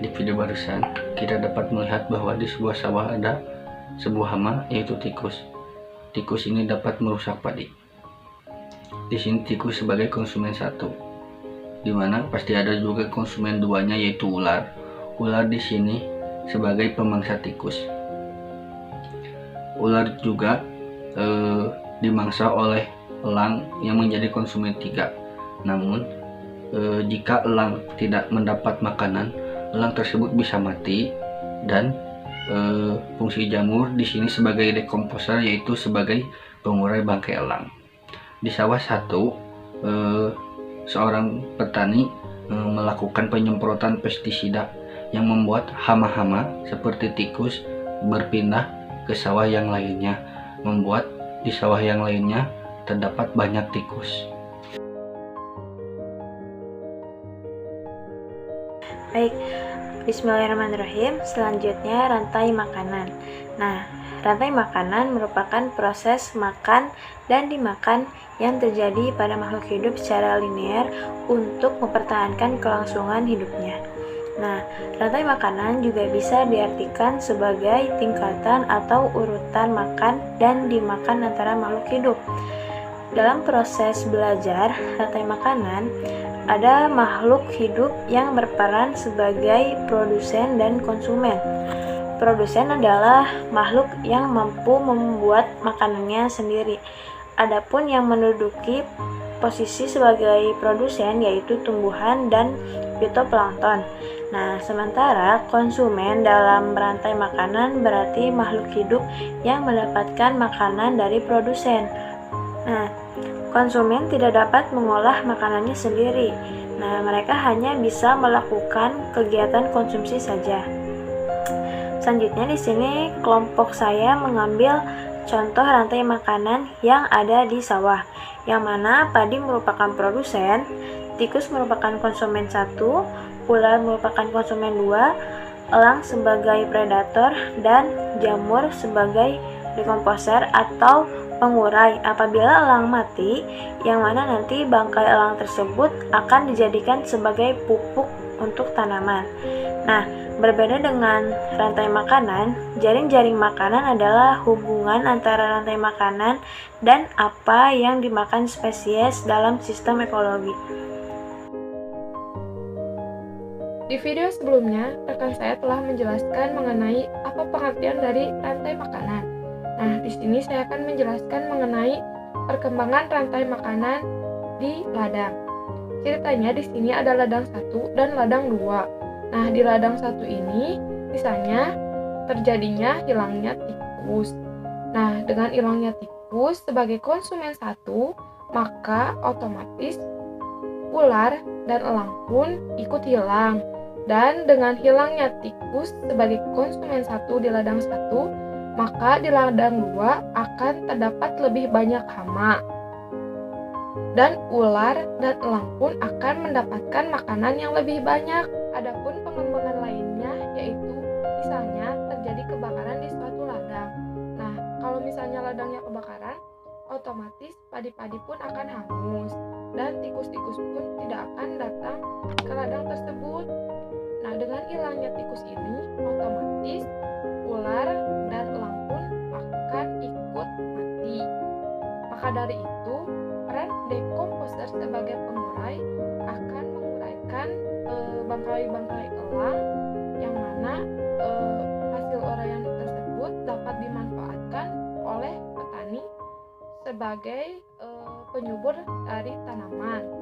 di video barusan, kita dapat melihat bahwa di sebuah sawah ada sebuah hama, yaitu tikus. Tikus ini dapat merusak padi. Di sini tikus sebagai konsumen satu, dimana pasti ada juga konsumen duanya, yaitu ular. Ular di sini sebagai pemangsa tikus. Ular juga dimangsa oleh elang yang menjadi konsumen tiga. Namun jika elang tidak mendapat makanan, elang tersebut bisa mati, dan fungsi jamur di sini sebagai dekomposer, yaitu sebagai pengurai bangkai elang. Di sawah satu, seorang petani melakukan penyemprotan pestisida yang membuat hama-hama seperti tikus berpindah ke sawah yang lainnya, membuat di sawah yang lainnya terdapat banyak tikus. Baik, bismillahirrahmanirrahim. Selanjutnya rantai makanan. Nah, rantai makanan merupakan proses makan dan dimakan yang terjadi pada makhluk hidup secara linear untuk mempertahankan kelangsungan hidupnya. Nah, rantai makanan juga bisa diartikan sebagai tingkatan atau urutan makan dan dimakan antara makhluk hidup. Dalam proses belajar rantai makanan, ada makhluk hidup yang berperan sebagai produsen dan konsumen. Produsen adalah makhluk yang mampu membuat makanannya sendiri. Adapun yang menduduki posisi sebagai produsen yaitu tumbuhan dan fitoplankton. Nah, sementara konsumen dalam rantai makanan berarti makhluk hidup yang mendapatkan makanan dari produsen. Nah, konsumen tidak dapat mengolah makanannya sendiri. Nah, mereka hanya bisa melakukan kegiatan konsumsi saja. Selanjutnya di sini kelompok saya mengambil contoh rantai makanan yang ada di sawah, yang mana padi merupakan produsen, tikus merupakan konsumen satu, ular merupakan konsumen dua, elang sebagai predator, dan jamur sebagai dekomposer atau pengurai. Apabila elang mati, yang mana nanti bangkai elang tersebut akan dijadikan sebagai pupuk untuk tanaman. Nah, berbeda dengan rantai makanan, jaring-jaring makanan adalah hubungan antara rantai makanan dan apa yang dimakan spesies dalam sistem ekologi. Di video sebelumnya, rekan saya telah menjelaskan mengenai apa pengertian dari rantai makanan. Nah, di sini saya akan menjelaskan mengenai perkembangan rantai makanan di ladang. Ceritanya di sini ada ladang 1 dan ladang 2. Nah, di ladang 1 ini misalnya terjadinya hilangnya tikus. Nah, dengan hilangnya tikus sebagai konsumen 1, maka otomatis ular dan elang pun ikut hilang. Dan dengan hilangnya tikus sebagai konsumen 1 di ladang 1, maka di ladang 2 akan terdapat lebih banyak hama. Dan ular dan elang pun akan mendapatkan makanan yang lebih banyak. Adapun pengembangan lainnya yaitu misalnya terjadi kebakaran di suatu ladang. Nah, kalau misalnya ladangnya kebakaran, otomatis padi-padi pun akan hangus dan tikus-tikus pun tidak akan datang ke ladang tersebut. Nah, dengan hilangnya tikus ini, otomatis ular dan elang pun akan ikut mati. Maka dari itu, peran dekomposer sebagai pengurai akan menguraikan bangkai-bangkai elang, yang mana hasil uraian tersebut dapat dimanfaatkan oleh petani sebagai penyubur dari tanaman.